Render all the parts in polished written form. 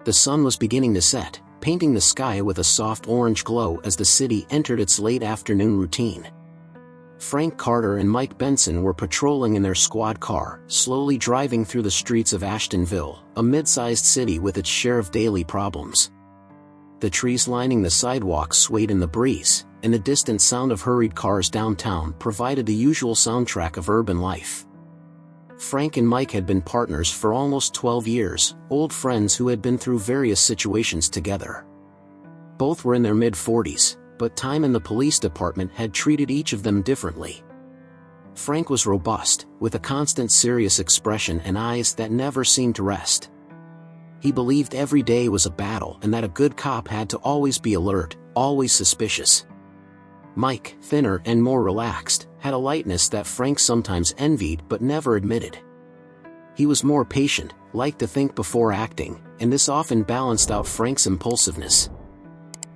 The sun was beginning to set, painting the sky with a soft orange glow as the city entered its late afternoon routine. Frank Carter and Mike Benson were patrolling in their squad car, slowly driving through the streets of Ashtonville, a mid-sized city with its share of daily problems. The trees lining the sidewalks swayed in the breeze, and the distant sound of hurried cars downtown provided the usual soundtrack of urban life. Frank and Mike had been partners for almost 12 years, old friends who had been through various situations together. Both were in their mid-40s, but time in the police department had treated each of them differently. Frank was robust, with a constant serious expression and eyes that never seemed to rest. He believed every day was a battle and that a good cop had to always be alert, always suspicious. Mike, thinner and more relaxed, had a lightness that Frank sometimes envied but never admitted. He was more patient, liked to think before acting, and this often balanced out Frank's impulsiveness.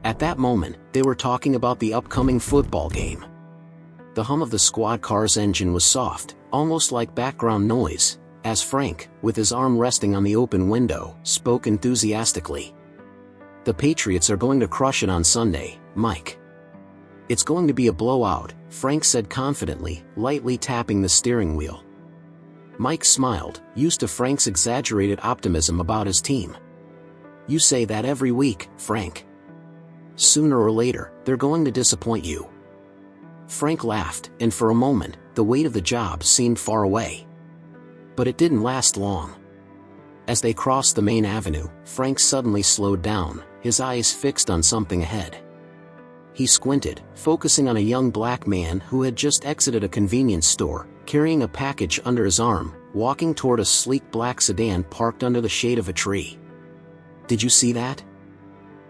At that moment, they were talking about the upcoming football game. The hum of the squad car's engine was soft, almost like background noise, as Frank, with his arm resting on the open window, spoke enthusiastically. "The Patriots are going to crush it on Sunday, Mike. It's going to be a blowout," Frank said confidently, lightly tapping the steering wheel. Mike smiled, used to Frank's exaggerated optimism about his team. "You say that every week, Frank. Sooner or later, they're going to disappoint you." Frank laughed, and for a moment, the weight of the job seemed far away. But it didn't last long. As they crossed the main avenue, Frank suddenly slowed down, his eyes fixed on something ahead. He squinted, focusing on a young black man who had just exited a convenience store, carrying a package under his arm, walking toward a sleek black sedan parked under the shade of a tree. "Did you see that?"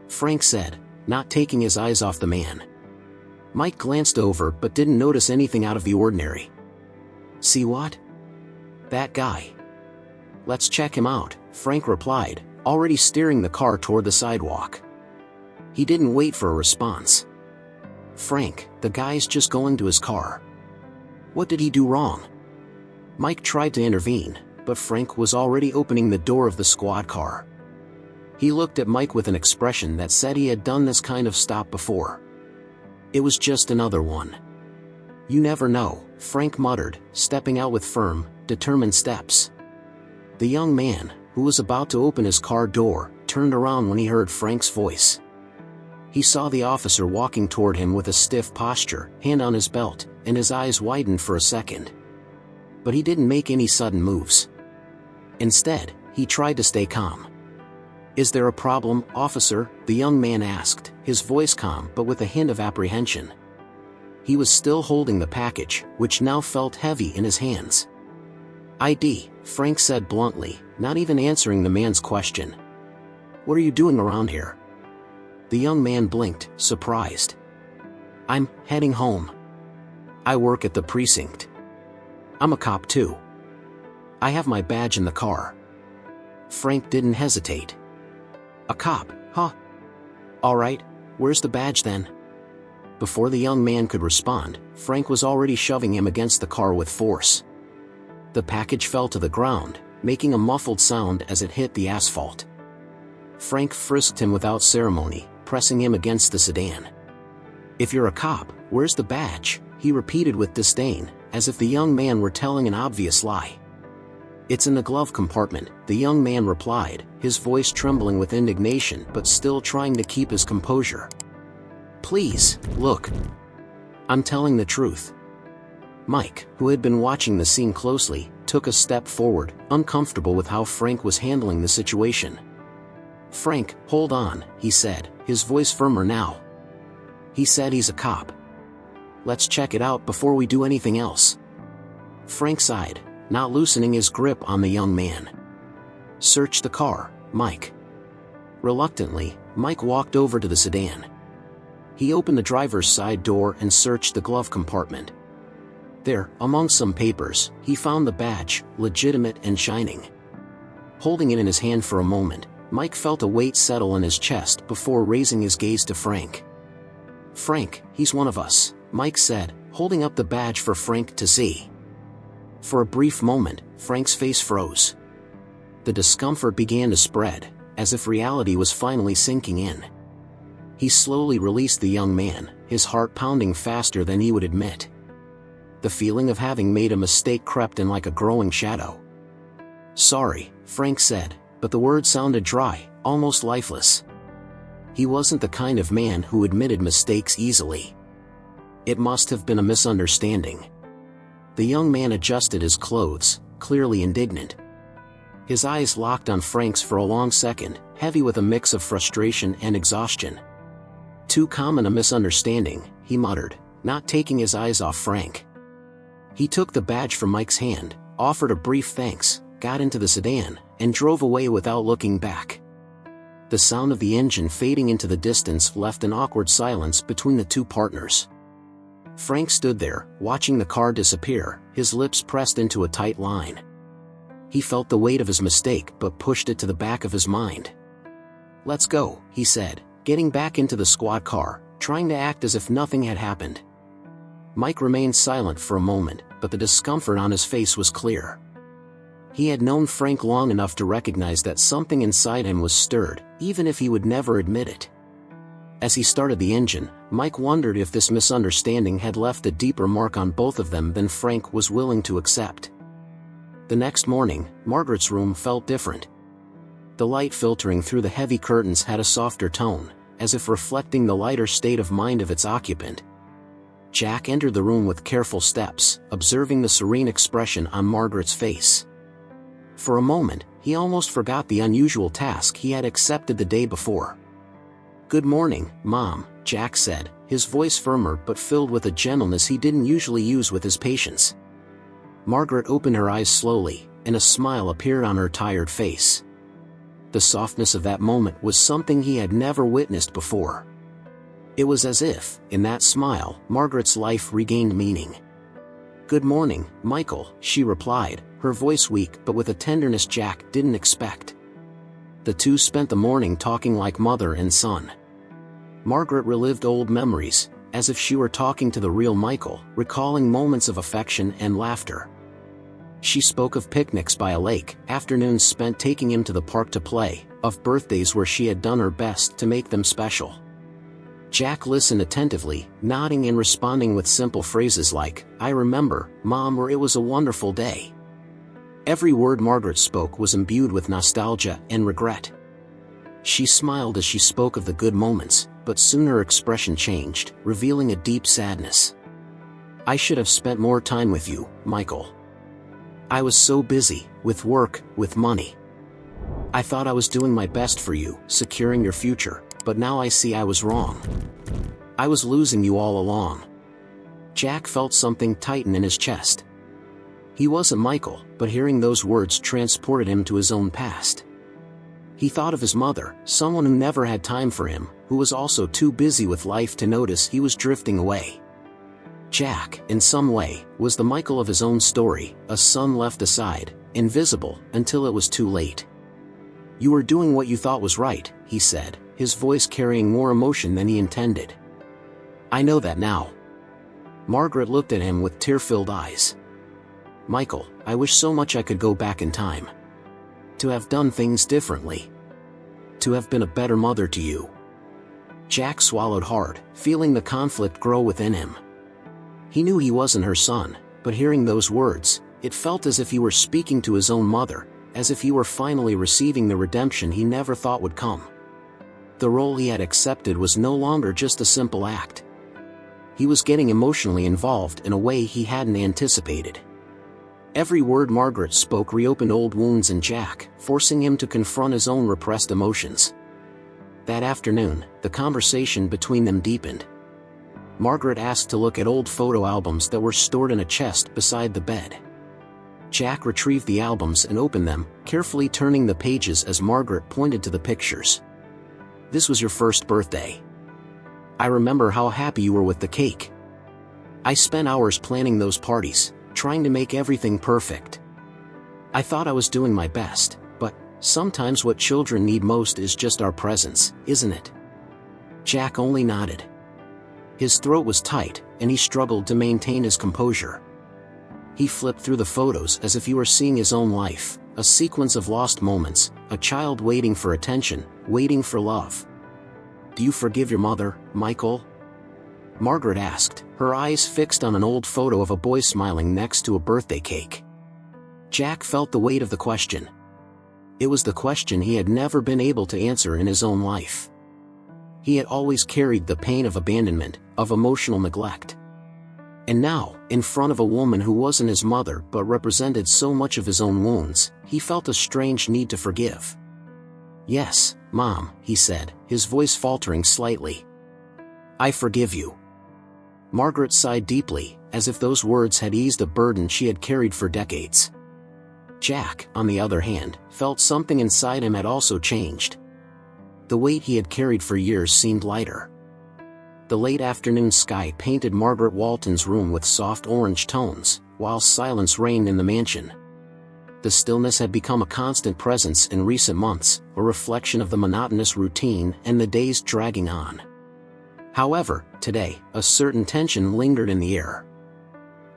Frank said, not taking his eyes off the man. Mike glanced over but didn't notice anything out of the ordinary. "See what?" "That guy. Let's check him out," Frank replied, already steering the car toward the sidewalk. He didn't wait for a response. "Frank, the guy's just going to his car. What did he do wrong?" Mike tried to intervene, but Frank was already opening the door of the squad car. He looked at Mike with an expression that said he had done this kind of stop before. "It was just another one." "You never know," Frank muttered, stepping out with firm, determined steps. The young man, who was about to open his car door, turned around when he heard Frank's voice. He saw the officer walking toward him with a stiff posture, hand on his belt, and his eyes widened for a second. But he didn't make any sudden moves. Instead, he tried to stay calm. "Is there a problem, officer?" the young man asked, his voice calm but with a hint of apprehension. He was still holding the package, which now felt heavy in his hands. "ID," Frank said bluntly, not even answering the man's question. "What are you doing around here?" The young man blinked, surprised. "I'm heading home. I work at the precinct. I'm a cop too. I have my badge in the car." Frank didn't hesitate. "A cop, huh? All right, where's the badge then?" Before the young man could respond, Frank was already shoving him against the car with force. The package fell to the ground, making a muffled sound as it hit the asphalt. Frank frisked him without ceremony, pressing him against the sedan. "If you're a cop, where's the badge?" he repeated with disdain, as if the young man were telling an obvious lie. "It's in the glove compartment," the young man replied, his voice trembling with indignation but still trying to keep his composure. "Please, look. I'm telling the truth." Mike, who had been watching the scene closely, took a step forward, uncomfortable with how Frank was handling the situation. "Frank, hold on," he said, his voice firmer now. "He said he's a cop. Let's check it out before we do anything else." Frank sighed, not loosening his grip on the young man. "Search the car, Mike." Reluctantly, Mike walked over to the sedan. He opened the driver's side door and searched the glove compartment. There, among some papers, he found the badge, legitimate and shining. Holding it in his hand for a moment, Mike felt a weight settle in his chest before raising his gaze to Frank. "Frank, he's one of us," Mike said, holding up the badge for Frank to see. For a brief moment, Frank's face froze. The discomfort began to spread, as if reality was finally sinking in. He slowly released the young man, his heart pounding faster than he would admit. The feeling of having made a mistake crept in like a growing shadow. "Sorry," Frank said, but the words sounded dry, almost lifeless. He wasn't the kind of man who admitted mistakes easily. It must have been a misunderstanding. The young man adjusted his clothes, clearly indignant. His eyes locked on Frank's for a long second, heavy with a mix of frustration and exhaustion. "Too common a misunderstanding," he muttered, not taking his eyes off Frank. He took the badge from Mike's hand, offered a brief thanks, got into the sedan, and drove away without looking back. The sound of the engine fading into the distance left an awkward silence between the two partners. Frank stood there, watching the car disappear, his lips pressed into a tight line. He felt the weight of his mistake but pushed it to the back of his mind. "Let's go," he said, getting back into the squad car, trying to act as if nothing had happened. Mike remained silent for a moment, but the discomfort on his face was clear. He had known Frank long enough to recognize that something inside him was stirred, even if he would never admit it. As he started the engine, Mike wondered if this misunderstanding had left a deeper mark on both of them than Frank was willing to accept. The next morning, Margaret's room felt different. The light filtering through the heavy curtains had a softer tone, as if reflecting the lighter state of mind of its occupant. Jack entered the room with careful steps, observing the serene expression on Margaret's face. For a moment, he almost forgot the unusual task he had accepted the day before. "Good morning, Mom," Jack said, his voice firmer but filled with a gentleness he didn't usually use with his patients. Margaret opened her eyes slowly, and a smile appeared on her tired face. The softness of that moment was something he had never witnessed before. It was as if, in that smile, Margaret's life regained meaning. "Good morning, Michael," she replied, her voice weak but with a tenderness Jack didn't expect. The two spent the morning talking like mother and son. Margaret relived old memories, as if she were talking to the real Michael, recalling moments of affection and laughter. She spoke of picnics by a lake, afternoons spent taking him to the park to play, of birthdays where she had done her best to make them special. Jack listened attentively, nodding and responding with simple phrases like, "I remember, Mom," or "It was a wonderful day." Every word Margaret spoke was imbued with nostalgia and regret. She smiled as she spoke of the good moments, but soon her expression changed, revealing a deep sadness. "I should have spent more time with you, Michael. I was so busy, with work, with money. I thought I was doing my best for you, securing your future, but now I see I was wrong. I was losing you all along." Jack felt something tighten in his chest. He wasn't Michael, but hearing those words transported him to his own past. He thought of his mother, someone who never had time for him, who was also too busy with life to notice he was drifting away. Jack, in some way, was the Michael of his own story, a son left aside, invisible, until it was too late. "You were doing what you thought was right," he said, his voice carrying more emotion than he intended. "I know that now." Margaret looked at him with tear-filled eyes. "Michael, I wish so much I could go back in time. To have done things differently. To have been a better mother to you." Jack swallowed hard, feeling the conflict grow within him. He knew he wasn't her son, but hearing those words, it felt as if he were speaking to his own mother, as if he were finally receiving the redemption he never thought would come. The role he had accepted was no longer just a simple act. He was getting emotionally involved in a way he hadn't anticipated. Every word Margaret spoke reopened old wounds in Jack, forcing him to confront his own repressed emotions. That afternoon, the conversation between them deepened. Margaret asked to look at old photo albums that were stored in a chest beside the bed. Jack retrieved the albums and opened them, carefully turning the pages as Margaret pointed to the pictures. "This was your first birthday. I remember how happy you were with the cake. I spent hours planning those parties, trying to make everything perfect. I thought I was doing my best, but sometimes what children need most is just our presence, isn't it?" Jack only nodded. His throat was tight, and he struggled to maintain his composure. He flipped through the photos as if he were seeing his own life, a sequence of lost moments, a child waiting for attention, waiting for love. "Do you forgive your mother, Michael?" Margaret asked, her eyes fixed on an old photo of a boy smiling next to a birthday cake. Jack felt the weight of the question. It was the question he had never been able to answer in his own life. He had always carried the pain of abandonment, of emotional neglect. And now, in front of a woman who wasn't his mother but represented so much of his own wounds, he felt a strange need to forgive. "Yes, Mom," he said, his voice faltering slightly. "I forgive you." Margaret sighed deeply, as if those words had eased a burden she had carried for decades. Jack, on the other hand, felt something inside him had also changed. The weight he had carried for years seemed lighter. The late afternoon sky painted Margaret Walton's room with soft orange tones, while silence reigned in the mansion. The stillness had become a constant presence in recent months, a reflection of the monotonous routine and the days dragging on. However, today, a certain tension lingered in the air.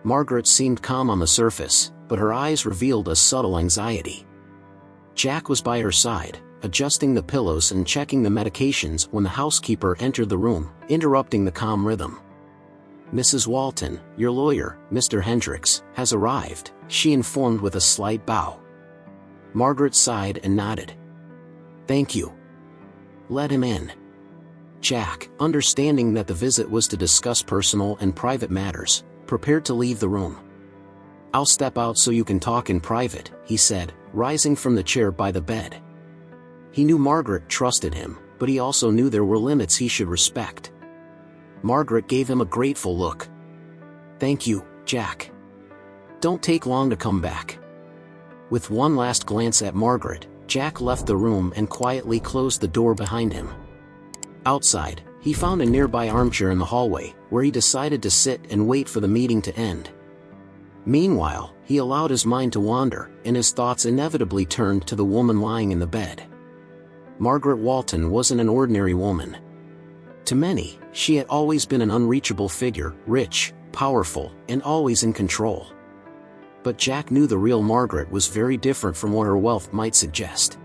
Margaret seemed calm on the surface, but her eyes revealed a subtle anxiety. Jack was by her side, adjusting the pillows and checking the medications when the housekeeper entered the room, interrupting the calm rhythm. "Mrs. Walton, your lawyer, Mr. Hendricks, has arrived," she informed with a slight bow. Margaret sighed and nodded. "Thank you. Let him in." Jack, understanding that the visit was to discuss personal and private matters, prepared to leave the room. "I'll step out so you can talk in private," he said, rising from the chair by the bed. He knew Margaret trusted him, but he also knew there were limits he should respect. Margaret gave him a grateful look. "Thank you, Jack. Don't take long to come back." With one last glance at Margaret, Jack left the room and quietly closed the door behind him. Outside, he found a nearby armchair in the hallway, where he decided to sit and wait for the meeting to end. Meanwhile, he allowed his mind to wander, and his thoughts inevitably turned to the woman lying in the bed. Margaret Walton wasn't an ordinary woman. To many, she had always been an unreachable figure, rich, powerful, and always in control. But Jack knew the real Margaret was very different from what her wealth might suggest.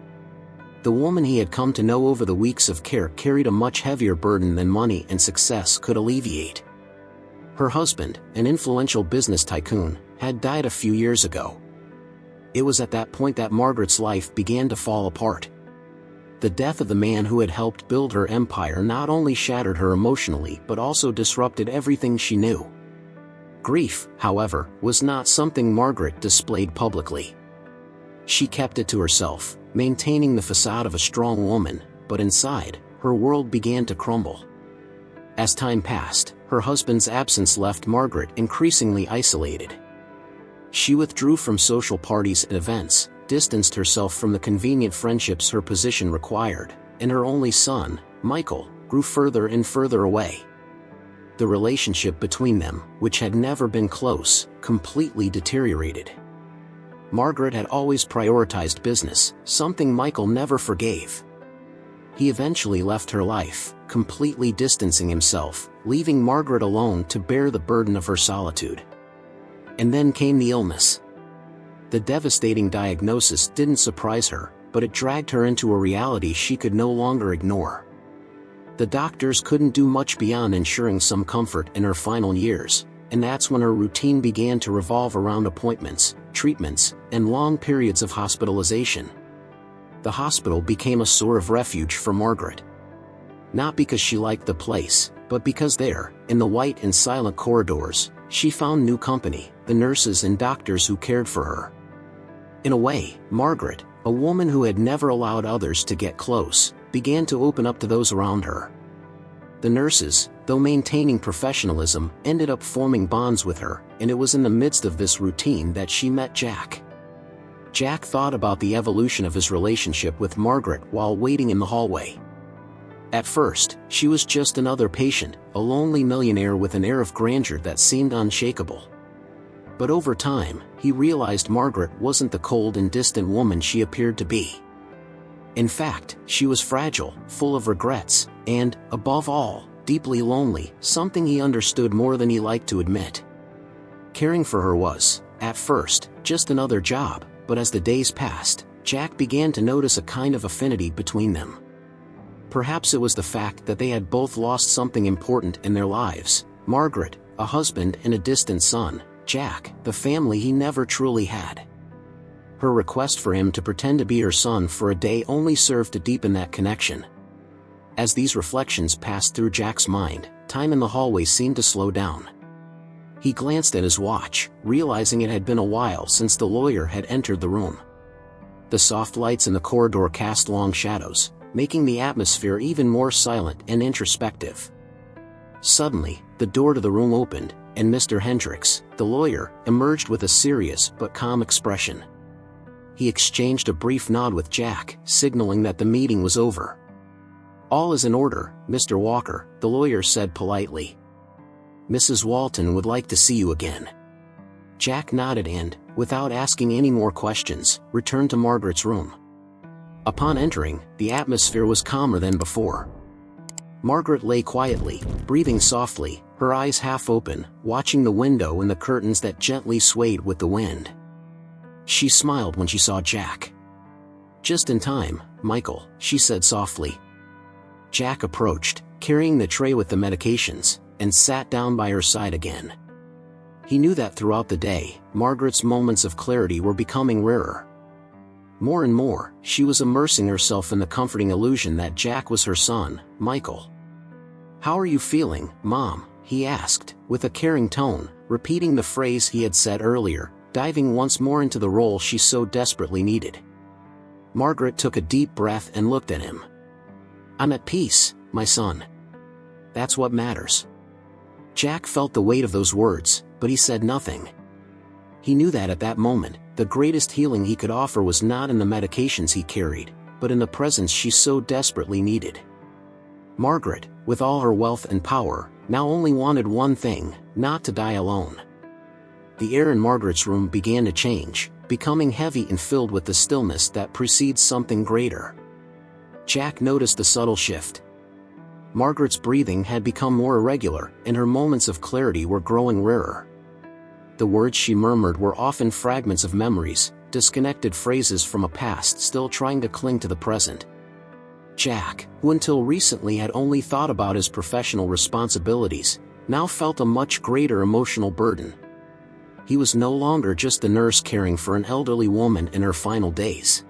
The woman he had come to know over the weeks of care carried a much heavier burden than money and success could alleviate. Her husband, an influential business tycoon, had died a few years ago. It was at that point that Margaret's life began to fall apart. The death of the man who had helped build her empire not only shattered her emotionally but also disrupted everything she knew. Grief, however, was not something Margaret displayed publicly. She kept it to herself, maintaining the facade of a strong woman, but inside, her world began to crumble. As time passed, her husband's absence left Margaret increasingly isolated. She withdrew from social parties and events, distanced herself from the convenient friendships her position required, and her only son, Michael, grew further and further away. The relationship between them, which had never been close, completely deteriorated. Margaret had always prioritized business, something Michael never forgave. He eventually left her life, completely distancing himself, leaving Margaret alone to bear the burden of her solitude. And then came the illness. The devastating diagnosis didn't surprise her, but it dragged her into a reality she could no longer ignore. The doctors couldn't do much beyond ensuring some comfort in her final years, and that's when her routine began to revolve around appointments, treatments, and long periods of hospitalization. The hospital became a sort of refuge for Margaret. Not because she liked the place, but because there, in the white and silent corridors, she found new company, the nurses and doctors who cared for her. In a way, Margaret, a woman who had never allowed others to get close, began to open up to those around her. The nurses, though maintaining professionalism, ended up forming bonds with her, and it was in the midst of this routine that she met Jack. Jack thought about the evolution of his relationship with Margaret while waiting in the hallway. At first, she was just another patient, a lonely millionaire with an air of grandeur that seemed unshakable. But over time, he realized Margaret wasn't the cold and distant woman she appeared to be. In fact, she was fragile, full of regrets, and, above all, deeply lonely, something he understood more than he liked to admit. Caring for her was, at first, just another job, but as the days passed, Jack began to notice a kind of affinity between them. Perhaps it was the fact that they had both lost something important in their lives: Margaret, a husband and a distant son; Jack, the family he never truly had. Her request for him to pretend to be her son for a day only served to deepen that connection. As these reflections passed through Jack's mind, time in the hallway seemed to slow down. He glanced at his watch, realizing it had been a while since the lawyer had entered the room. The soft lights in the corridor cast long shadows, making the atmosphere even more silent and introspective. Suddenly, the door to the room opened, and Mr. Hendricks, the lawyer, emerged with a serious but calm expression. He exchanged a brief nod with Jack, signaling that the meeting was over. "All is in order, Mr. Walker," the lawyer said politely. "Mrs. Walton would like to see you again." Jack nodded and, without asking any more questions, returned to Margaret's room. Upon entering, the atmosphere was calmer than before. Margaret lay quietly, breathing softly, her eyes half open, watching the window and the curtains that gently swayed with the wind. She smiled when she saw Jack. "Just in time, Michael," she said softly. Jack approached, carrying the tray with the medications, and sat down by her side again. He knew that throughout the day, Margaret's moments of clarity were becoming rarer. More and more, she was immersing herself in the comforting illusion that Jack was her son, Michael. "How are you feeling, Mom?" he asked, with a caring tone, repeating the phrase he had said earlier, diving once more into the role she so desperately needed. Margaret took a deep breath and looked at him. "I'm at peace, my son. That's what matters." Jack felt the weight of those words, but he said nothing. He knew that at that moment, the greatest healing he could offer was not in the medications he carried, but in the presence she so desperately needed. Margaret, with all her wealth and power, now only wanted one thing: not to die alone. The air in Margaret's room began to change, becoming heavy and filled with the stillness that precedes something greater. Jack noticed the subtle shift. Margaret's breathing had become more irregular, and her moments of clarity were growing rarer. The words she murmured were often fragments of memories, disconnected phrases from a past still trying to cling to the present. Jack, who until recently had only thought about his professional responsibilities, now felt a much greater emotional burden. He was no longer just the nurse caring for an elderly woman in her final days.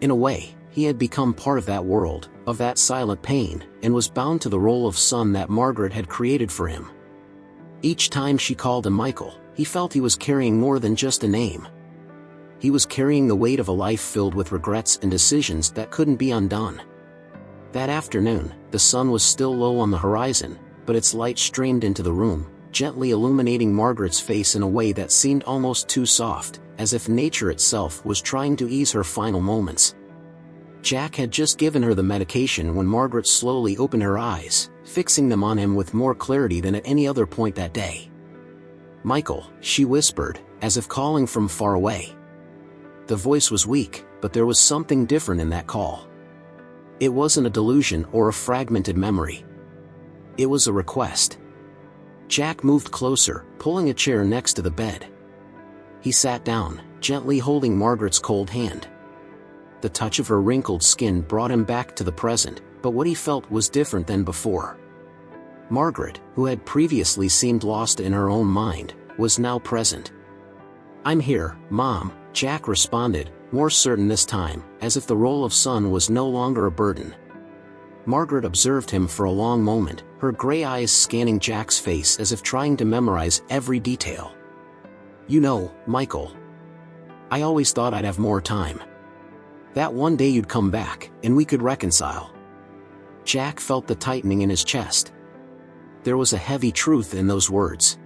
In a way, he had become part of that world, of that silent pain, and was bound to the role of son that Margaret had created for him. Each time she called him Michael, he felt he was carrying more than just a name. He was carrying the weight of a life filled with regrets and decisions that couldn't be undone. That afternoon, the sun was still low on the horizon, but its light streamed into the room, gently illuminating Margaret's face in a way that seemed almost too soft, as if nature itself was trying to ease her final moments. Jack had just given her the medication when Margaret slowly opened her eyes, fixing them on him with more clarity than at any other point that day. "Michael," she whispered, as if calling from far away. The voice was weak, but there was something different in that call. It wasn't a delusion or a fragmented memory. It was a request. Jack moved closer, pulling a chair next to the bed. He sat down, gently holding Margaret's cold hand. The touch of her wrinkled skin brought him back to the present, but what he felt was different than before. Margaret, who had previously seemed lost in her own mind, was now present. "I'm here, Mom," Jack responded, more certain this time, as if the role of son was no longer a burden. Margaret observed him for a long moment, her gray eyes scanning Jack's face as if trying to memorize every detail. "You know, Michael, I always thought I'd have more time. That one day you'd come back, and we could reconcile." Jack felt the tightening in his chest. There was a heavy truth in those words.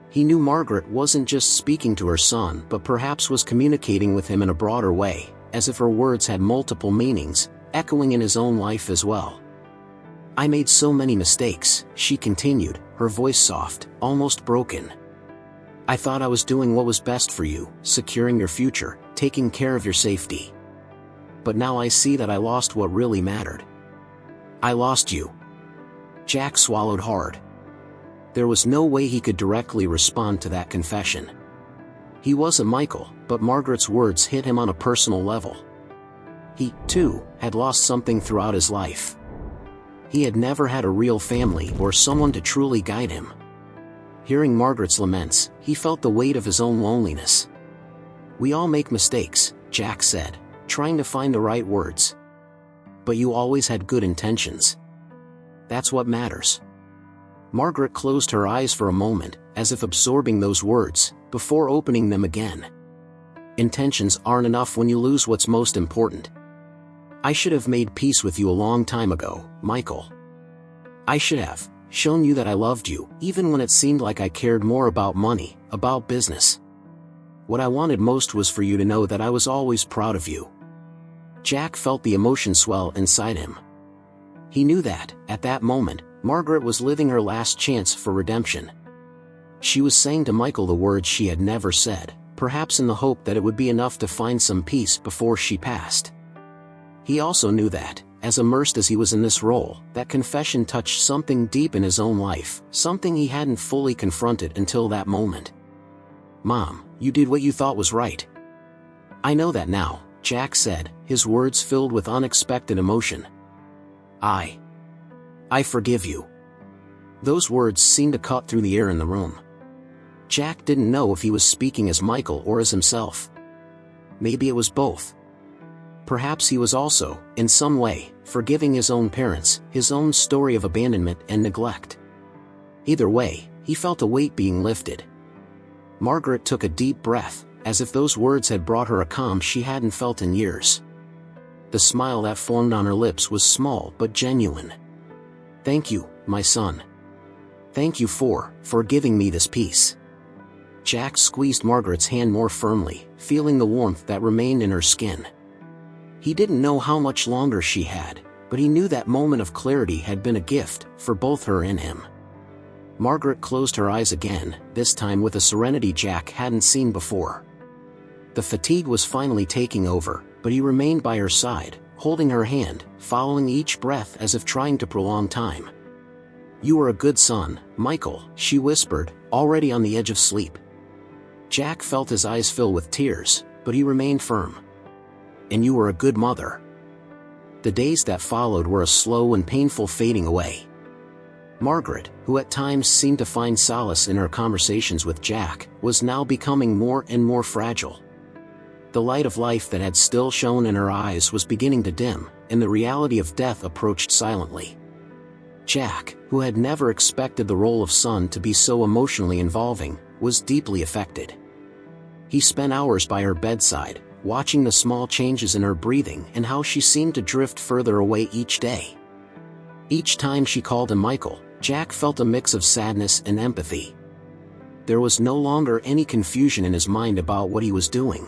He knew Margaret wasn't just speaking to her son but perhaps was communicating with him in a broader way, as if her words had multiple meanings, echoing in his own life as well. "I made so many mistakes," she continued, her voice soft, almost broken. "I thought I was doing what was best for you, securing your future, taking care of your safety. But now I see that I lost what really mattered. I lost you." Jack swallowed hard. There was no way he could directly respond to that confession. He wasn't Michael, but Margaret's words hit him on a personal level. He, too, had lost something throughout his life. He had never had a real family or someone to truly guide him. Hearing Margaret's laments, he felt the weight of his own loneliness. "We all make mistakes," Jack said, trying to find the right words. "But you always had good intentions. That's what matters." Margaret closed her eyes for a moment, as if absorbing those words, before opening them again. "Intentions aren't enough when you lose what's most important. I should have made peace with you a long time ago, Michael. I should have shown you that I loved you, even when it seemed like I cared more about money, about business. What I wanted most was for you to know that I was always proud of you." Jack felt the emotion swell inside him. He knew that, at that moment, Margaret was living her last chance for redemption. She was saying to Michael the words she had never said, perhaps in the hope that it would be enough to find some peace before she passed. He also knew that, as immersed as he was in this role, that confession touched something deep in his own life, something he hadn't fully confronted until that moment. "Mom, you did what you thought was right. I know that now," Jack said, his words filled with unexpected emotion. I forgive you." Those words seemed to cut through the air in the room. Jack didn't know if he was speaking as Michael or as himself. Maybe it was both. Perhaps he was also, in some way, forgiving his own parents, his own story of abandonment and neglect. Either way, he felt a weight being lifted. Margaret took a deep breath, as if those words had brought her a calm she hadn't felt in years. The smile that formed on her lips was small but genuine. "Thank you, my son. Thank you for giving me this peace." Jack squeezed Margaret's hand more firmly, feeling the warmth that remained in her skin. He didn't know how much longer she had, but he knew that moment of clarity had been a gift, for both her and him. Margaret closed her eyes again, this time with a serenity Jack hadn't seen before. The fatigue was finally taking over, but he remained by her side, holding her hand, following each breath as if trying to prolong time. "You are a good son, Michael," she whispered, already on the edge of sleep. Jack felt his eyes fill with tears, but he remained firm. "And you were a good mother." The days that followed were a slow and painful fading away. Margaret, who at times seemed to find solace in her conversations with Jack, was now becoming more and more fragile. The light of life that had still shone in her eyes was beginning to dim, and the reality of death approached silently. Jack, who had never expected the role of son to be so emotionally involving, was deeply affected. He spent hours by her bedside, watching the small changes in her breathing and how she seemed to drift further away each day. Each time she called him Michael, Jack felt a mix of sadness and empathy. There was no longer any confusion in his mind about what he was doing.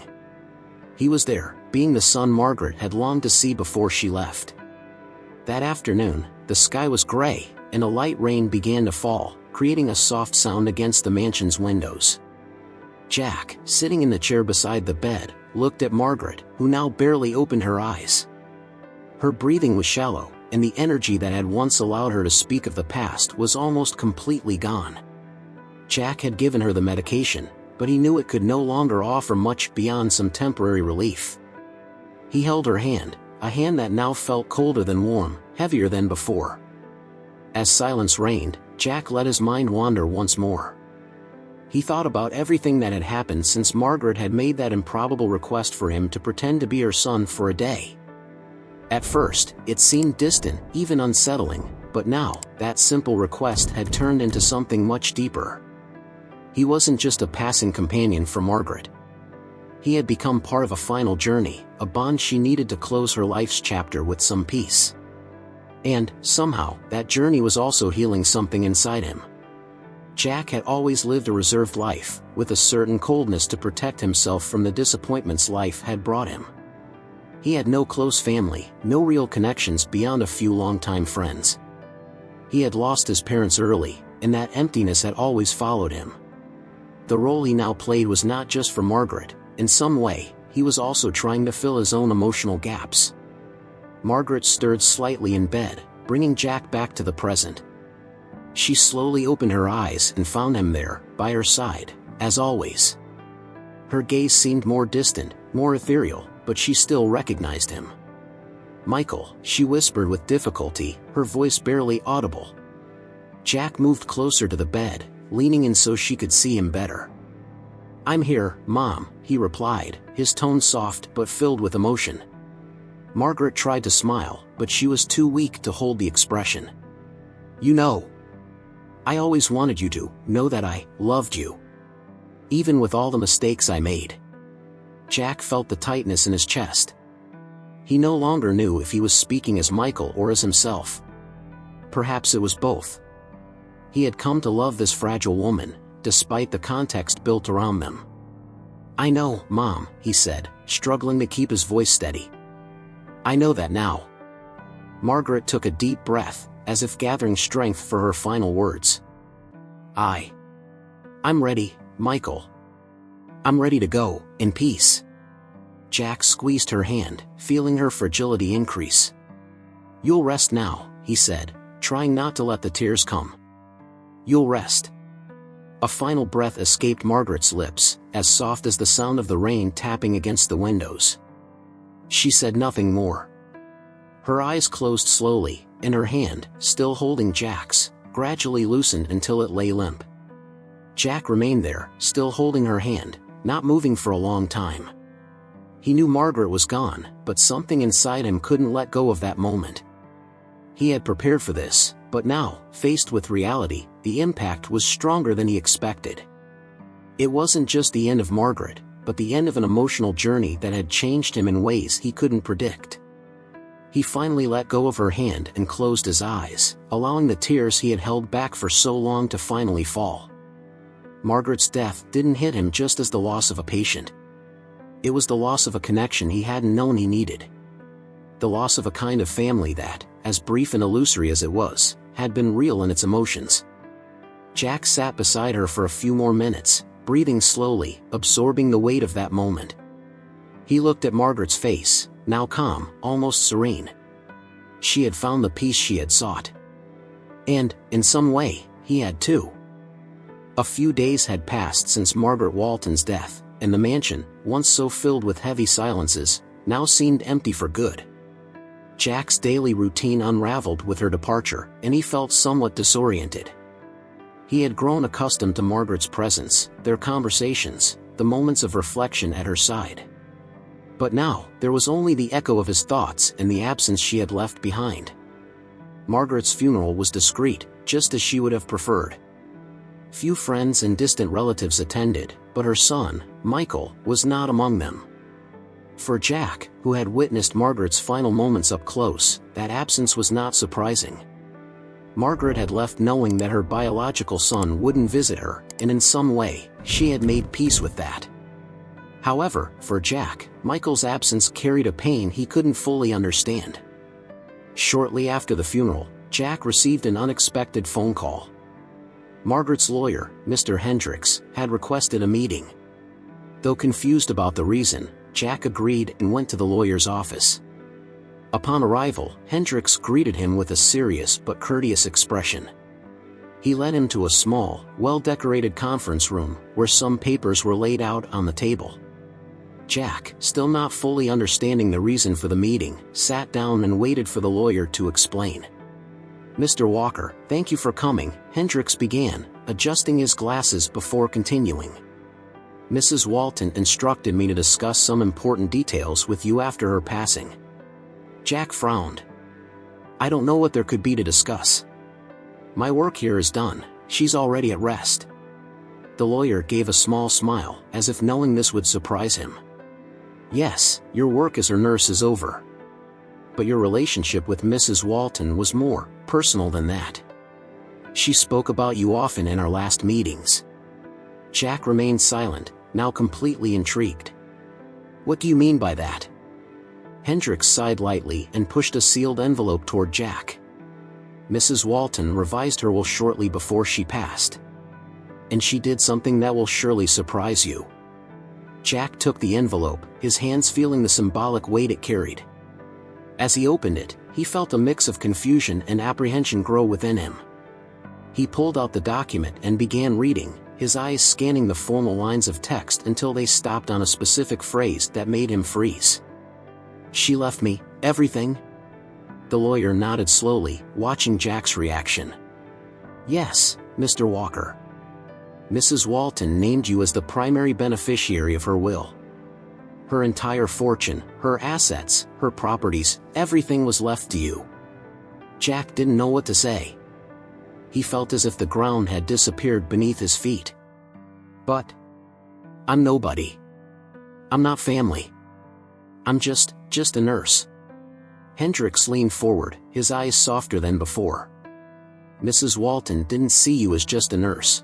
He was there, being the son Margaret had longed to see before she left. That afternoon, the sky was gray, and a light rain began to fall, creating a soft sound against the mansion's windows. Jack, sitting in the chair beside the bed, looked at Margaret, who now barely opened her eyes. Her breathing was shallow, and the energy that had once allowed her to speak of the past was almost completely gone. Jack had given her the medication, but he knew it could no longer offer much beyond some temporary relief. He held her hand, a hand that now felt colder than warm, heavier than before. As silence reigned, Jack let his mind wander once more. He thought about everything that had happened since Margaret had made that improbable request for him to pretend to be her son for a day. At first, it seemed distant, even unsettling, but now, that simple request had turned into something much deeper. He wasn't just a passing companion for Margaret. He had become part of a final journey, a bond she needed to close her life's chapter with some peace. And, somehow, that journey was also healing something inside him. Jack had always lived a reserved life, with a certain coldness to protect himself from the disappointments life had brought him. He had no close family, no real connections beyond a few longtime friends. He had lost his parents early, and that emptiness had always followed him. The role he now played was not just for Margaret. In some way, he was also trying to fill his own emotional gaps. Margaret stirred slightly in bed, bringing Jack back to the present. She slowly opened her eyes and found him there, by her side, as always. Her gaze seemed more distant, more ethereal, but she still recognized him. "Michael," she whispered with difficulty, her voice barely audible. Jack moved closer to the bed, leaning in so she could see him better. "I'm here, Mom," he replied, his tone soft but filled with emotion. Margaret tried to smile, but she was too weak to hold the expression. "You know, I always wanted you to know that I loved you. Even with all the mistakes I made." Jack felt the tightness in his chest. He no longer knew if he was speaking as Michael or as himself. Perhaps it was both. He had come to love this fragile woman, despite the context built around them. "I know, Mom," he said, struggling to keep his voice steady. "I know that now." Margaret took a deep breath, as if gathering strength for her final words. I'm ready, Michael. I'm ready to go, in peace." Jack squeezed her hand, feeling her fragility increase. "You'll rest now," he said, trying not to let the tears come. "You'll rest." A final breath escaped Margaret's lips, as soft as the sound of the rain tapping against the windows. She said nothing more. Her eyes closed slowly, and her hand, still holding Jack's, gradually loosened until it lay limp. Jack remained there, still holding her hand, not moving for a long time. He knew Margaret was gone, but something inside him couldn't let go of that moment. He had prepared for this, but now, faced with reality, the impact was stronger than he expected. It wasn't just the end of Margaret, but the end of an emotional journey that had changed him in ways he couldn't predict. He finally let go of her hand and closed his eyes, allowing the tears he had held back for so long to finally fall. Margaret's death didn't hit him just as the loss of a patient. It was the loss of a connection he hadn't known he needed. The loss of a kind of family that, as brief and illusory as it was, had been real in its emotions. Jack sat beside her for a few more minutes, breathing slowly, absorbing the weight of that moment. He looked at Margaret's face, now calm, almost serene. She had found the peace she had sought. And, in some way, he had too. A few days had passed since Margaret Walton's death, and the mansion, once so filled with heavy silences, now seemed empty for good. Jack's daily routine unraveled with her departure, and he felt somewhat disoriented. He had grown accustomed to Margaret's presence, their conversations, the moments of reflection at her side. But now, there was only the echo of his thoughts and the absence she had left behind. Margaret's funeral was discreet, just as she would have preferred. Few friends and distant relatives attended, but her son, Michael, was not among them. For Jack, who had witnessed Margaret's final moments up close, that absence was not surprising. Margaret had left knowing that her biological son wouldn't visit her, and in some way, she had made peace with that. However, for Jack, Michael's absence carried a pain he couldn't fully understand. Shortly after the funeral, Jack received an unexpected phone call. Margaret's lawyer, Mr. Hendricks, had requested a meeting. Though confused about the reason, Jack agreed and went to the lawyer's office. Upon arrival, Hendricks greeted him with a serious but courteous expression. He led him to a small, well-decorated conference room, where some papers were laid out on the table. Jack, still not fully understanding the reason for the meeting, sat down and waited for the lawyer to explain. "Mr. Walker, thank you for coming," Hendricks began, adjusting his glasses before continuing. "Mrs. Walton instructed me to discuss some important details with you after her passing." Jack frowned. "I don't know what there could be to discuss. My work here is done, she's already at rest." The lawyer gave a small smile, as if knowing this would surprise him. "Yes, your work as her nurse is over. But your relationship with Mrs. Walton was more personal than that. She spoke about you often in our last meetings." Jack remained silent, now completely intrigued. "What do you mean by that?" Hendricks sighed lightly and pushed a sealed envelope toward Jack. "Mrs. Walton revised her will shortly before she passed. And she did something that will surely surprise you." Jack took the envelope, his hands feeling the symbolic weight it carried. As he opened it, he felt a mix of confusion and apprehension grow within him. He pulled out the document and began reading, his eyes scanning the formal lines of text until they stopped on a specific phrase that made him freeze. "She left me everything?" The lawyer nodded slowly, watching Jack's reaction. "Yes, Mr. Walker. Mrs. Walton named you as the primary beneficiary of her will. Her entire fortune, her assets, her properties, everything was left to you." Jack didn't know what to say. He felt as if the ground had disappeared beneath his feet. "But I'm nobody. I'm not family. I'm just a nurse." Hendricks leaned forward, his eyes softer than before. "Mrs. Walton didn't see you as just a nurse.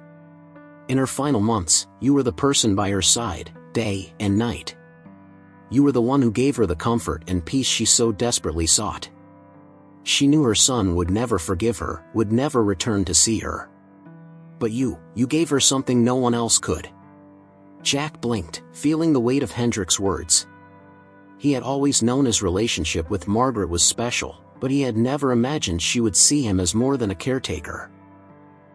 In her final months, you were the person by her side, day and night. You were the one who gave her the comfort and peace she so desperately sought. She knew her son would never forgive her, would never return to see her. But you gave her something no one else could." Jack blinked, feeling the weight of Hendricks' words. He had always known his relationship with Margaret was special, but he had never imagined she would see him as more than a caretaker.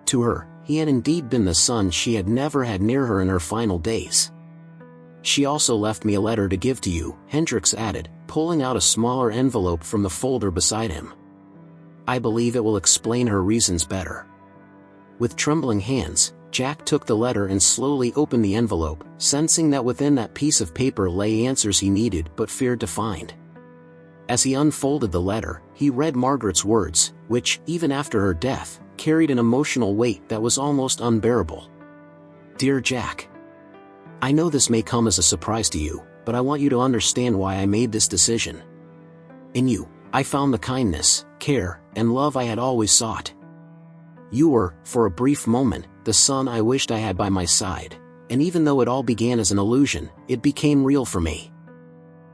To her, he had indeed been the son she had never had near her in her final days. "She also left me a letter to give to you," Hendricks added, pulling out a smaller envelope from the folder beside him. "I believe it will explain her reasons better." With trembling hands, Jack took the letter and slowly opened the envelope, sensing that within that piece of paper lay answers he needed but feared to find. As he unfolded the letter, he read Margaret's words, which, even after her death, carried an emotional weight that was almost unbearable. "Dear Jack, I know this may come as a surprise to you, but I want you to understand why I made this decision. In you, I found the kindness, care, and love I had always sought. You were, for a brief moment, the son I wished I had by my side, and even though it all began as an illusion, it became real for me.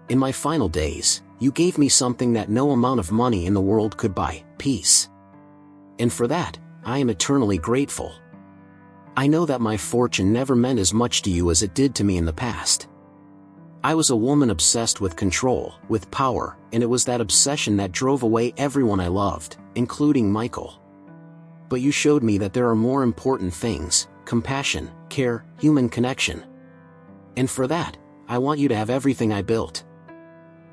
In my final days, you gave me something that no amount of money in the world could buy, peace. And for that, I am eternally grateful. I know that my fortune never meant as much to you as it did to me in the past. I was a woman obsessed with control, with power, and it was that obsession that drove away everyone I loved, including Michael. But you showed me that there are more important things: compassion, care, human connection. And for that, I want you to have everything I built.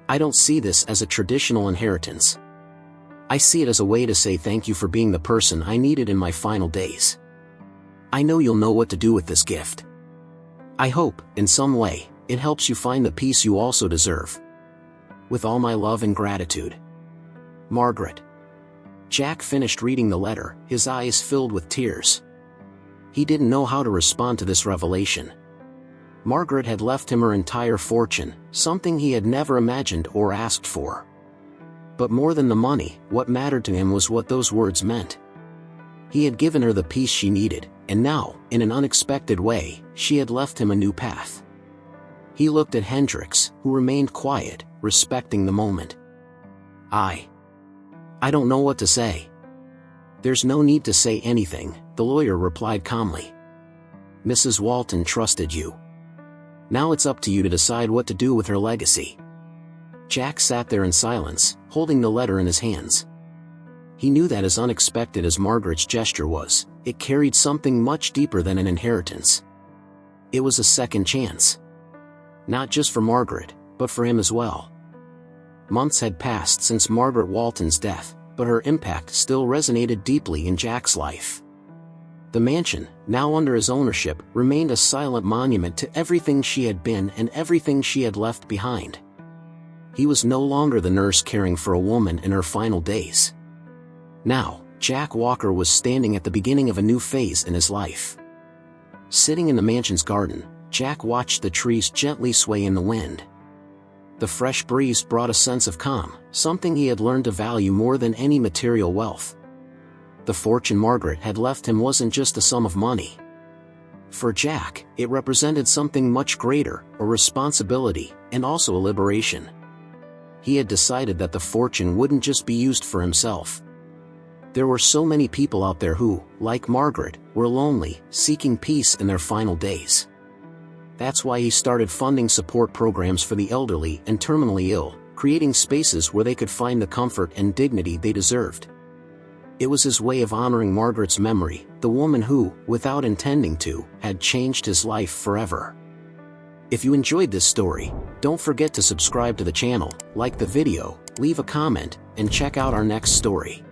I don't see this as a traditional inheritance. I see it as a way to say thank you for being the person I needed in my final days. I know you'll know what to do with this gift. I hope, in some way, it helps you find the peace you also deserve. With all my love and gratitude. Margaret." Jack finished reading the letter, his eyes filled with tears. He didn't know how to respond to this revelation. Margaret had left him her entire fortune, something he had never imagined or asked for. But more than the money, what mattered to him was what those words meant. He had given her the peace she needed, and now, in an unexpected way, she had left him a new path. He looked at Hendricks, who remained quiet, respecting the moment. I don't know what to say." "There's no need to say anything," the lawyer replied calmly. "Mrs. Walton trusted you. Now it's up to you to decide what to do with her legacy." Jack sat there in silence, holding the letter in his hands. He knew that as unexpected as Margaret's gesture was, it carried something much deeper than an inheritance. It was a second chance. Not just for Margaret, but for him as well. Months had passed since Margaret Walton's death, but her impact still resonated deeply in Jack's life. The mansion, now under his ownership, remained a silent monument to everything she had been and everything she had left behind. He was no longer the nurse caring for a woman in her final days. Now, Jack Walker was standing at the beginning of a new phase in his life. Sitting in the mansion's garden, Jack watched the trees gently sway in the wind. The fresh breeze brought a sense of calm, something he had learned to value more than any material wealth. The fortune Margaret had left him wasn't just a sum of money. For Jack, it represented something much greater, a responsibility, and also a liberation. He had decided that the fortune wouldn't just be used for himself. There were so many people out there who, like Margaret, were lonely, seeking peace in their final days. That's why he started funding support programs for the elderly and terminally ill, creating spaces where they could find the comfort and dignity they deserved. It was his way of honoring Margaret's memory, the woman who, without intending to, had changed his life forever. If you enjoyed this story, don't forget to subscribe to the channel, like the video, leave a comment, and check out our next story.